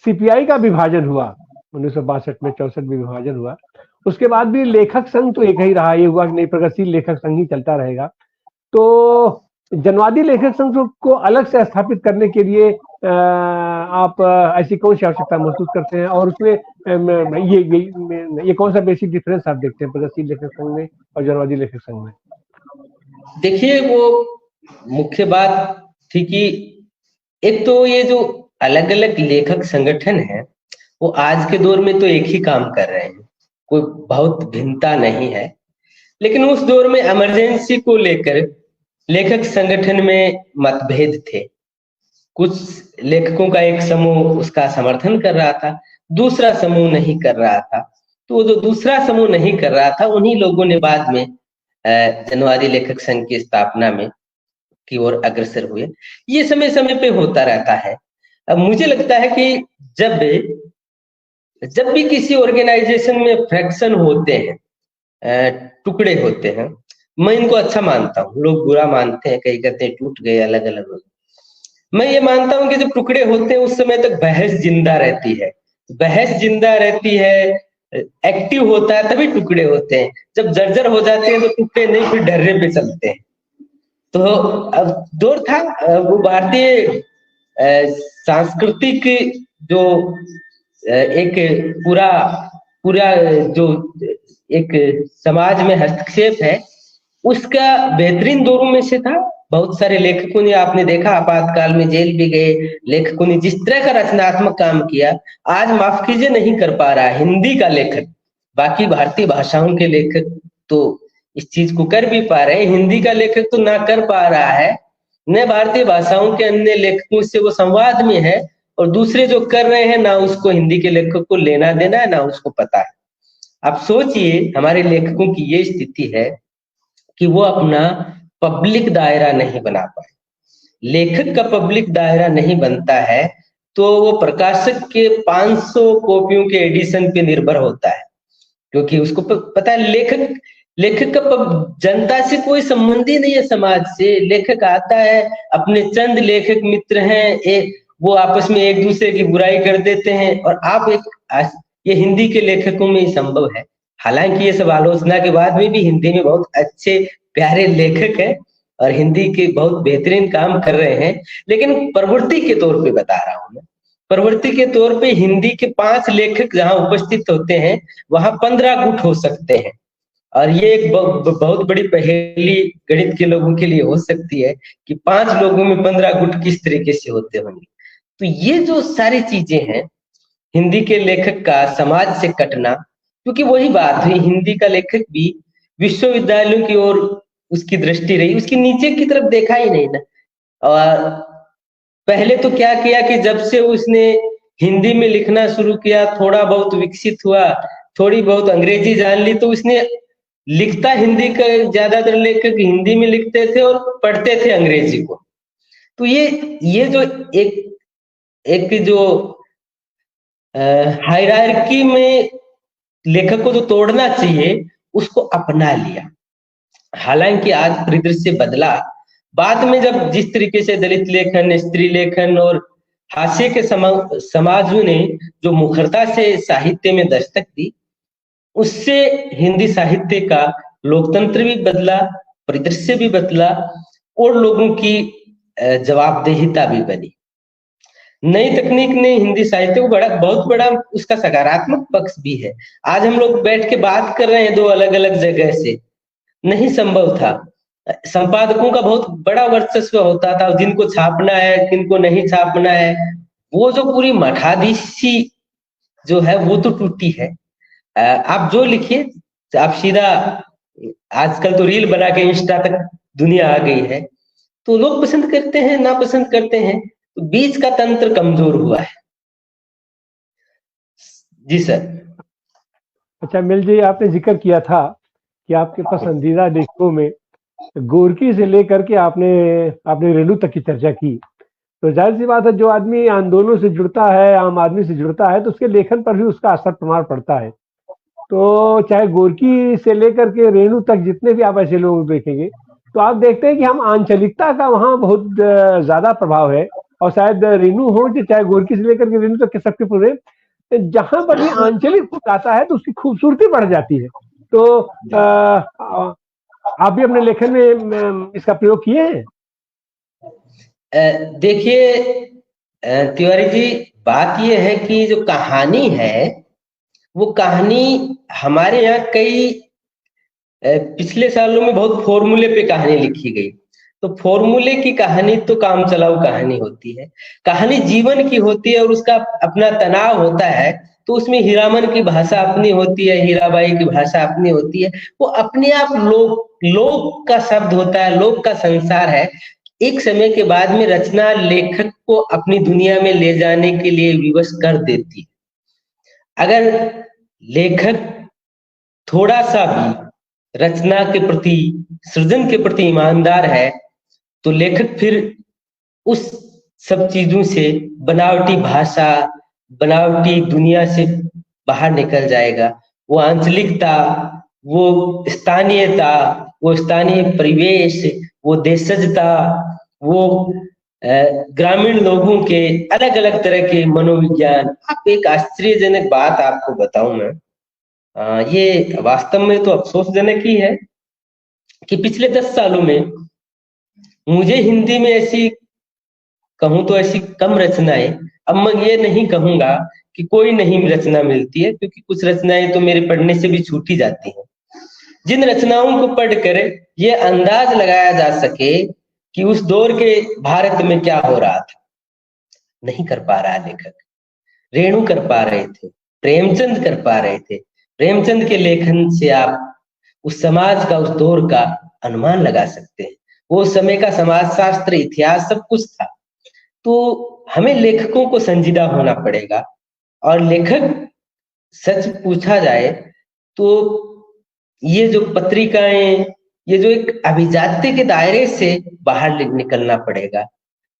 CPI का विभाजन हुआ 1962 में, 64 में विभाजन हुआ, उसके बाद भी लेखक संघ तो एक ही रहा। ये हुआ कि नहीं, प्रगतिशील लेखक संघ ही चलता रहेगा। तो जनवादी लेखक संघ को अलग से स्थापित करने के लिए आप ऐसी कौन सी आवश्यकता महसूस करते हैं, और उसमें ये कौन सा बेसिक डिफरेंस आप देखते हैं प्रगतिशील लेखक संघ में और जनवादी लेखक संघ में? देखिए, वो मुख्य बात थी कि एक तो ये जो अलग अलग लेखक संगठन है वो आज के दौर में तो एक ही काम कर रहे हैं, कोई बहुत भिन्नता नहीं है। लेकिन उस दौर में इमरजेंसी को लेकर लेखक संगठन में मतभेद थे। कुछ लेखकों का एक समूह उसका समर्थन कर रहा था, दूसरा समूह नहीं कर रहा था। तो जो दूसरा समूह नहीं कर रहा था उन्हीं लोगों ने बाद में जनवादी लेखक संघ की स्थापना में की ओर अग्रसर हुए। ये समय समय पे होता रहता है। अब मुझे लगता है कि जब भी किसी ऑर्गेनाइजेशन में फ्रैक्शन होते हैं, टुकड़े होते हैं, मैं इनको अच्छा मानता हूँ। लोग बुरा मानते हैं, कई कहते हैं टूट गए, अलग अलग हो गए। मैं ये मानता हूँ कि जब टुकड़े होते हैं उस समय तक बहस जिंदा रहती है। बहस जिंदा रहती है, एक्टिव होता है, तभी टुकड़े होते हैं। जब जर्जर हो जाते हैं तो टुकड़े नहीं, फिर ढर्रे पे चलते हैं। तो अब दौर था वो भारतीय सांस्कृतिक जो एक पूरा पूरा जो एक समाज में हस्तक्षेप है उसका बेहतरीन दौरों में से था। बहुत सारे लेखकों ने, आपने देखा, आपातकाल में जेल भी गए। लेखकों ने जिस तरह का रचनात्मक काम किया, आज माफ कीजिए नहीं कर पा रहा हिंदी का लेखक। बाकी भारतीय भाषाओं के लेखक तो इस चीज को कर भी पा रहे हैं, हिंदी का लेखक तो ना कर पा रहा है, न भारतीय भाषाओं के अन्य लेखकों से वो संवाद में है, और दूसरे जो कर रहे हैं ना उसको हिंदी के लेखक को लेना देना है, ना उसको पता है। आप सोचिए हमारे लेखकों की ये स्थिति है कि वो अपना पब्लिक दायरा नहीं बना पाए। लेखक का पब्लिक दायरा नहीं बनता है तो वो प्रकाशक के 500 कॉपियों के एडिशन पे निर्भर होता है, क्योंकि उसको पता है लेखक का जनता से कोई संबंध ही नहीं है, समाज से। लेखक आता है, अपने चंद लेखक मित्र हैं, वो आपस में एक दूसरे की बुराई कर देते हैं, और आप ये हिंदी के लेखकों में ही संभव है। हालांकि ये सब आलोचना के बाद में भी हिंदी में बहुत अच्छे प्यारे लेखक हैं और हिंदी के बहुत बेहतरीन काम कर रहे हैं। लेकिन प्रवृत्ति के तौर पे बता रहा हूं मैं, प्रवृत्ति के तौर पे हिंदी के 5 लेखक जहां उपस्थित होते हैं वहां 15 गुट हो सकते हैं, और ये एक बहुत बड़ी पहेली गणित के लोगों के लिए हो सकती है कि 5 लोगों में 15 गुट किस तरीके से होते होंगे। तो ये जो सारी चीजें हैं, हिंदी के लेखक का समाज से कटना, क्योंकि वही बात हुई, हिंदी का लेखक भी विश्वविद्यालयों की ओर उसकी दृष्टि रही, उसकी नीचे की तरफ देखा ही नहीं ना। और पहले तो क्या किया कि जब से उसने हिंदी में लिखना शुरू किया, थोड़ा बहुत विकसित हुआ, थोड़ी बहुत अंग्रेजी जान ली, तो उसने लिखता हिंदी का, ज्यादातर लेखक हिंदी में लिखते थे और पढ़ते थे अंग्रेजी को। तो ये जो एक जो हायरार्की में लेखक को जो तोड़ना चाहिए उसको अपना लिया। हालांकि आज परिदृश्य बदला। बाद में जब जिस तरीके से दलित लेखन, स्त्री लेखन और हास्य के समाजों ने जो मुखरता से साहित्य में दस्तक दी, उससे हिंदी साहित्य का लोकतंत्र भी बदला, परिदृश्य भी बदला, और लोगों की जवाबदेहिता भी बनी। नई तकनीक ने हिंदी साहित्य को बहुत बड़ा उसका सकारात्मक पक्ष भी है। आज हम लोग बैठ के बात कर रहे हैं 2 अलग अलग जगह से, नहीं संभव था। संपादकों का बहुत बड़ा वर्चस्व होता था, जिनको छापना है किनको नहीं छापना है, वो जो पूरी मठाधीशी जो है वो तो टूटी है। आप जो लिखिए, आप सीधा, आजकल तो रील बना के इंस्टा तक दुनिया आ गई है, तो लोग पसंद करते हैं, ना पसंद करते हैं, तो बीच का तंत्र कमजोर हुआ है। जी सर। अच्छा मिल जी, आपने जिक्र किया था कि आपके पसंदीदा लेखकों में गोरकी से लेकर के आपने रेणु तक की चर्चा की। तो जाहिर सी बात है, जो आदमी आंदोलनों से जुड़ता है, आम आदमी से जुड़ता है, तो उसके लेखन पर भी उसका असर प्रमाण पड़ता है। तो चाहे गोरकी से लेकर के रेणु तक जितने भी आप ऐसे लोग देखेंगे, तो आप देखते हैं कि हम आंचलिकता का वहाँ बहुत ज्यादा प्रभाव है, और शायद रेणु हो चाहे गोरकी से लेकर के रेणु तक के सबके पूरे, जहां पर भी आंचलिक फूल आता है तो उसकी खूबसूरती बढ़ जाती है। तो आप भी अपने लेखन में इसका प्रयोग किए हैं? देखिए तिवारी जी, बात यह है कि जो कहानी है वो कहानी हमारे यहाँ कई पिछले सालों में बहुत फॉर्मूले पे कहानी लिखी गई। तो फॉर्मूले की कहानी तो काम चलाऊ कहानी होती है, कहानी जीवन की होती है और उसका अपना तनाव होता है। तो उसमें हीरामन की भाषा अपनी होती है, हीराबाई की भाषा अपनी होती है। वो अपने आप लोक लोक का शब्द होता है, लोक का संसार है। एक समय के बाद में रचना लेखक को अपनी दुनिया में ले जाने के लिए विवश कर देती है। अगर लेखक थोड़ा सा भी रचना के प्रति, सृजन के प्रति ईमानदार है तो लेखक फिर उस सब चीजों से, बनावटी भाषा, बनावटी दुनिया से बाहर निकल जाएगा। वो आंचलिकता, वो स्थानीयता, वो स्थानीय परिवेश, वो देशजता, वो ग्रामीण लोगों के अलग अलग तरह के मनोविज्ञान। आप एक आश्चर्यजनक बात आपको बताऊं मैं, ये वास्तव में तो अफसोसजनक ही है कि पिछले 10 सालों में मुझे हिंदी में ऐसी कहूं तो ऐसी कम रचनाएं, अब मैं ये नहीं कहूंगा कि कोई नहीं रचना मिलती है, क्योंकि कुछ रचनाएं तो मेरे पढ़ने से भी छूटी जाती हैं। जिन रचनाओं को पढ़कर ये अंदाज लगाया जा सके कि उस दौर के भारत में क्या हो रहा था, नहीं कर पा रहा लेखक। रेणु कर पा रहे थे, प्रेमचंद कर पा रहे थे। प्रेमचंद के लेखन से आप उस समाज का, उस दौर का अनुमान लगा सकते हैं। वो समय का समाज शास्त्र, इतिहास सब कुछ था। तो हमें लेखकों को संजीदा होना पड़ेगा। और लेखक, सच पूछा जाए तो ये जो पत्रिकाएं, ये जो एक अभिजात्य के दायरे से बाहर निकलना पड़ेगा।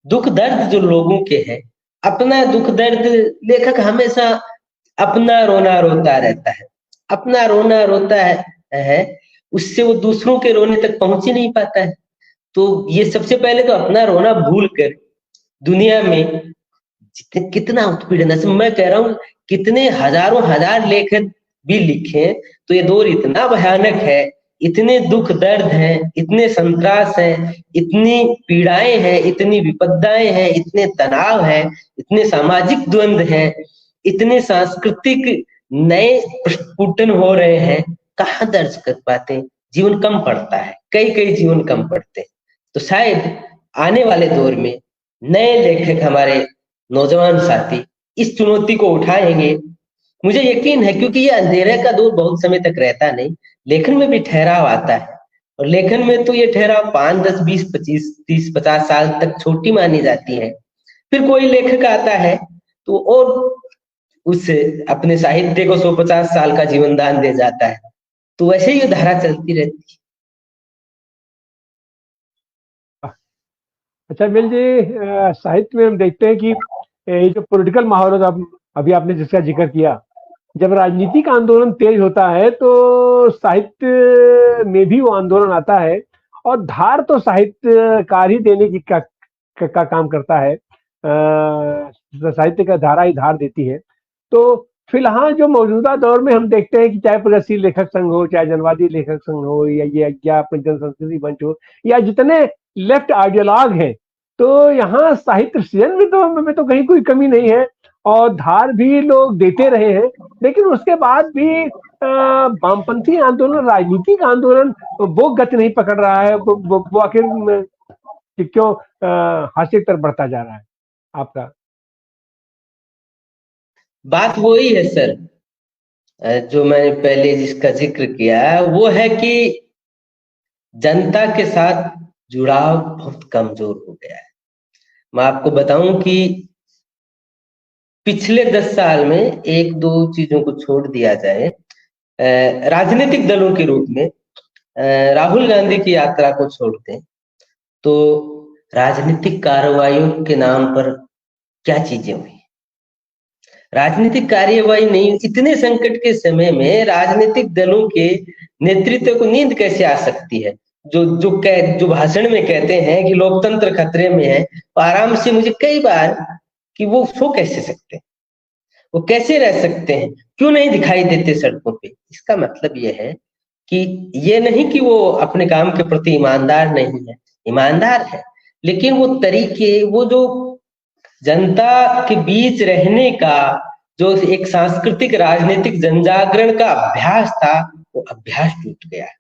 दुख दर्द जो लोगों के हैं, अपना दुख दर्द, लेखक हमेशा अपना रोना रोता रहता है, अपना रोना रोता है, उससे वो दूसरों के रोने तक पहुंच ही नहीं पाता है। तो ये सबसे पहले तो अपना रोना भूल कर दुनिया में कितना उत्पीड़न है, मैं कह रहा हूँ कितने हजारों हजार लेखक भी लिखे तो ये दौर इतना भयानक है, इतने दुख दर्द हैं, इतने संत्रास हैं, इतनी पीड़ाएं हैं, इतनी विपदाएं हैं, इतने तनाव हैं, इतने सामाजिक द्वंद हैं, इतने सांस्कृतिक नए प्रस्फुटन हो रहे हैं, कहाँ दर्ज कर पाते हैं। जीवन कम पड़ता है, कई कई जीवन कम पड़ते हैं। तो शायद आने वाले दौर में नए लेखक, हमारे नौजवान साथी इस चुनौती को उठाएंगे, मुझे यकीन है, क्योंकि ये अंधेरे का दौर बहुत समय तक रहता नहीं। लेखन में भी ठहराव आता है, और लेखन में तो ये ठहराव 5, 10, 20, 25, 30, 50 साल तक छोटी मानी जाती है। फिर कोई लेखक आता है तो और उससे अपने साहित्य को 150 साल का जीवन दान दे जाता है। तो वैसे ही ये धारा चलती रहती है। अच्छा मिल जी, साहित्य में हम देखते हैं कि ये जो पॉलिटिकल माहौल होता, अभी आपने जिसका जिक्र किया, जब राजनीतिक आंदोलन तेज होता है तो साहित्य में भी वो आंदोलन आता है, और धार तो साहित्यकार ही देने की का काम करता है। साहित्य का धारा ही धार देती है। तो फिलहाल जो मौजूदा दौर में हम देखते हैं कि चाहे प्रगतिशील लेखक संघ हो, चाहे जनवादी लेखक संघ हो, या अपने जन संस्कृति मंच हो, या जितने लेफ्ट आइडियोलॉग हैं, तो यहाँ साहित्य सृजन में तो कहीं कोई कमी नहीं है, और धार भी लोग देते रहे हैं। लेकिन उसके बाद भी वामपंथी आंदोलन, राजनीतिक आंदोलन वो गति नहीं पकड़ रहा है। वो आखिर क्यों हाशिए की तरफ बढ़ता जा रहा है? आपका बात वही है सर, जो मैंने पहले जिसका जिक्र किया, वो है कि जनता के साथ जुड़ाव बहुत कमजोर हो गया है। मैं आपको बताऊं कि पिछले 10 साल में एक दो चीजों को छोड़ दिया जाए, राजनीतिक दलों के रूप में राहुल गांधी की यात्रा को छोड़ते हैं तो राजनीतिक कार्रवाइयों के नाम पर क्या चीजें हुई। राजनीतिक कार्यवाही नहीं, इतने संकट के समय में राजनीतिक दलों के नेतृत्व को नींद कैसे आ सकती है। जो भाषण में कहते हैं कि लोकतंत्र खतरे में है, तो आराम से मुझे कई बार कि वो सो कैसे सकते हैं, वो कैसे रह सकते हैं, क्यों नहीं दिखाई देते सड़कों पे। इसका मतलब ये है कि ये नहीं कि वो अपने काम के प्रति ईमानदार नहीं है, ईमानदार है, लेकिन वो तरीके, वो जो जनता के बीच रहने का जो एक सांस्कृतिक राजनीतिक जनजागरण का अभ्यास था, वो अभ्यास टूट गया है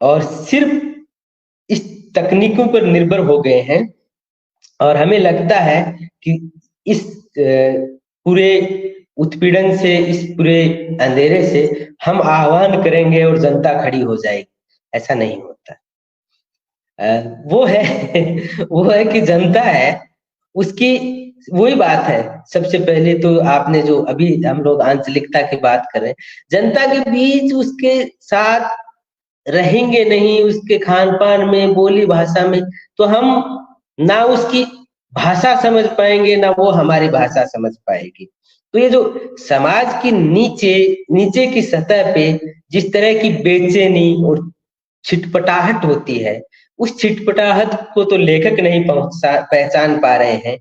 और सिर्फ इस तकनीकों पर निर्भर हो गए हैं। और हमें लगता है कि इस पूरे उत्पीड़न से, इस पूरे अंधेरे से हम आह्वान करेंगे और जनता खड़ी हो जाएगी, ऐसा नहीं होता। वो है वो है कि जनता है, उसकी वही बात है। सबसे पहले तो आपने जो अभी हम लोग आंचलिकता की बात करें, जनता के बीच उसके साथ रहेंगे नहीं, उसके खान पान में, बोली भाषा में, तो हम ना उसकी भाषा समझ पाएंगे, ना वो हमारी भाषा समझ पाएगी। तो ये जो समाज की नीचे की सतह पे जिस तरह की बेचैनी और छिटपटाहट होती है, उस छिटपटाहट को तो लेखक नहीं पहचान पा रहे हैं।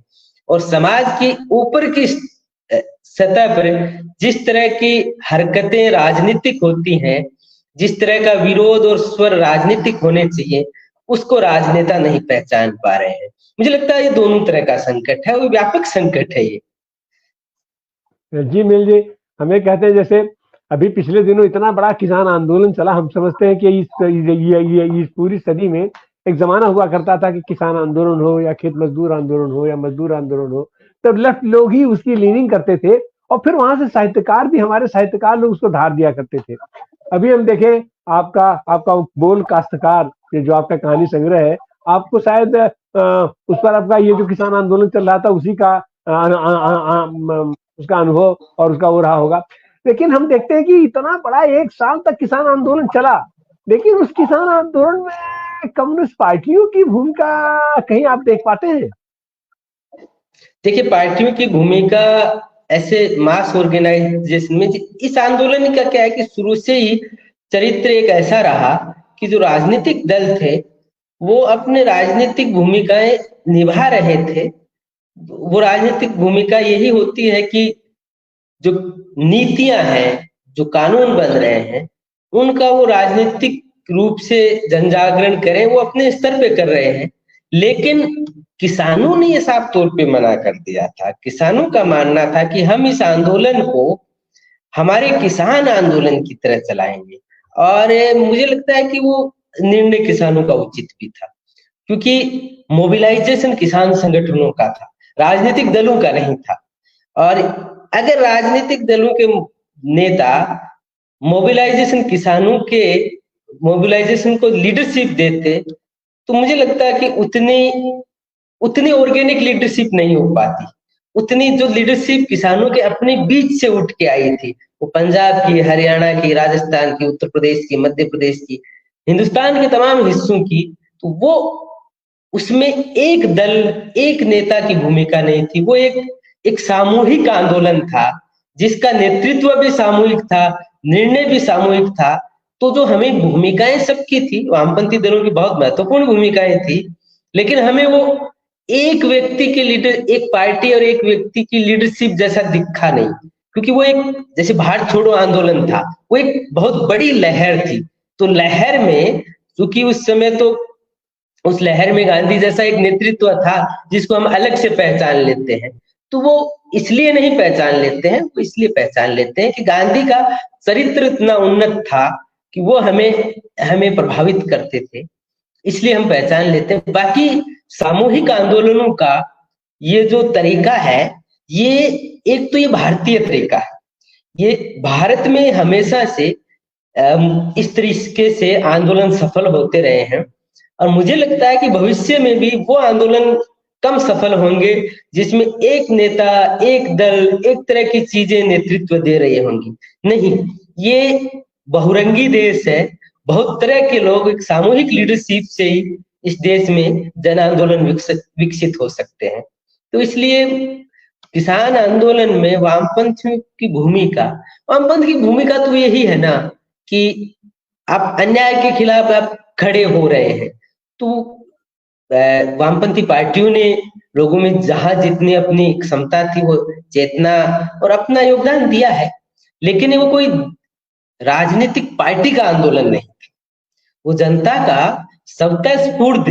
और समाज की ऊपर की सतह पर जिस तरह की हरकतें राजनीतिक होती हैं, जिस तरह का विरोध और स्वर राजनीतिक होने चाहिए, उसको राजनेता नहीं पहचान पा रहे हैं। मुझे लगता है ये दोनों तरह का संकट है, और व्यापक संकट है ये। जी मिल जी, हमें कहते हैं जैसे अभी पिछले दिनों इतना बड़ा किसान आंदोलन चला, हम समझते हैं कि इस पूरी सदी में एक जमाना हुआ करता था कि किसान आंदोलन हो या खेत मजदूर आंदोलन हो या मजदूर आंदोलन हो, तब लेफ्ट लोग ही उसकी लीनिंग करते थे, और फिर वहां से साहित्यकार भी, हमारे साहित्यकार लोग उसको धार दिया करते थे। अभी हम देखें आपका बोल काश्तकार, ये जो आपका कहानी संग्रह है, आपको शायद उस पर आपका ये जो किसान आंदोलन चल रहा था उसी का उसका अनुभव और उसका वो रहा होगा। लेकिन हम देखते हैं कि इतना बड़ा 1 साल तक किसान आंदोलन चला, लेकिन उस किसान आंदोलन में कम्युनिस्ट पार्टियों की भूमिका कहीं आप देख पाते हैं? देखिए, पार्टियों की भूमिका ऐसे मास ऑर्गेनाइजेशन में, इस आंदोलन का क्या है कि शुरू से ही चरित्र एक ऐसा रहा कि जो राजनीतिक दल थे वो अपने राजनीतिक भूमिकाएं निभा रहे थे। वो राजनीतिक भूमिका यही होती है कि जो नीतियां हैं, जो कानून बन रहे हैं, उनका वो राजनीतिक रूप से जनजागरण करें, वो अपने स्तर पे कर रहे हैं। लेकिन किसानों ने ये साफ तौर पे मना कर दिया था। किसानों का मानना था कि हम इस आंदोलन को हमारे किसान आंदोलन की तरह चलाएंगे, और मुझे लगता है कि वो निर्णय किसानों का उचित भी था, क्योंकि मोबिलाइजेशन किसान संगठनों का था, राजनीतिक दलों का नहीं था। और अगर राजनीतिक दलों के नेता मोबिलाइजेशन को लीडरशिप देते, तो मुझे लगता है कि उतनी ऑर्गेनिक लीडरशिप नहीं हो पाती। उतनी जो लीडरशिप किसानों के अपने बीच से उठ के आई थी, वो पंजाब की, हरियाणा की, राजस्थान की, उत्तर प्रदेश की, मध्य प्रदेश की, हिंदुस्तान के तमाम हिस्सों की, तो वो उसमें एक दल, एक नेता की भूमिका नहीं थी। वो एक सामूहिक आंदोलन था, जिसका नेतृत्व भी सामूहिक था, निर्णय भी सामूहिक था। तो जो हमें भूमिकाएं सबकी थी, वामपंथी दलों की बहुत महत्वपूर्ण भूमिकाएं थी, लेकिन हमें वो एक व्यक्ति के लीडर, एक पार्टी और एक व्यक्ति की लीडरशिप जैसा दिखा नहीं, क्योंकि वो एक, जैसे भारत छोड़ो आंदोलन था, वो एक बहुत बड़ी लहर थी। तो लहर में, क्योंकि उस समय तो उस लहर में गांधी जैसा एक नेतृत्व था जिसको हम अलग से पहचान लेते हैं, तो वो इसलिए नहीं पहचान लेते हैं, वो इसलिए पहचान लेते हैं कि गांधी का चरित्र इतना उन्नत था कि वो हमें प्रभावित करते थे, इसलिए हम पहचान लेते हैं। बाकी सामूहिक आंदोलनों का ये जो तरीका है, ये एक तो ये भारतीय तरीका है, ये भारत में हमेशा से इस तरीके से आंदोलन सफल होते रहे हैं। और मुझे लगता है कि भविष्य में भी वो आंदोलन कम सफल होंगे जिसमें एक नेता, एक दल, एक तरह की चीजें नेतृत्व दे रही होंगी। नहीं, ये बहुरंगी देश है, बहुत तरह के लोग एक सामूहिक लीडरशिप से ही इस देश में जन आंदोलन विकसित हो सकते हैं। तो इसलिए किसान आंदोलन में वामपंथ की भूमिका तो यही है ना कि आप अन्याय के खिलाफ आप खड़े हो रहे हैं। तो वामपंथी पार्टियों ने लोगों में जहां जितनी अपनी क्षमता थी वो चेतना और अपना योगदान दिया है, लेकिन वो कोई राजनीतिक पार्टी का आंदोलन नहीं, वो जनता का सबका स्फूर्त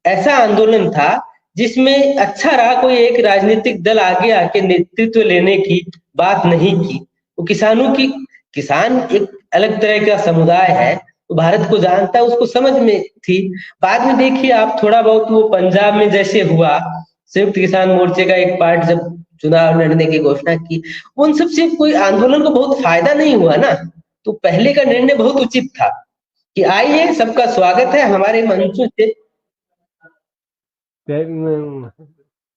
ऐसा आंदोलन था जिसमें अच्छा रहा कोई एक राजनीतिक दल आगे आके नेतृत्व लेने की बात नहीं की। वो किसानों की, किसान एक अलग तरह का समुदाय है, तो भारत को जानता है, उसको समझ में थी। बाद में देखिए आप थोड़ा बहुत वो पंजाब में जैसे हुआ, संयुक्त किसान मोर्चे का एक पार्ट जब चुनाव लड़ने की घोषणा की, उन सबसे कोई आंदोलन को बहुत फायदा नहीं हुआ ना। तो पहले का निर्णय बहुत उचित था कि आइए, सबका स्वागत है हमारे मंचों से।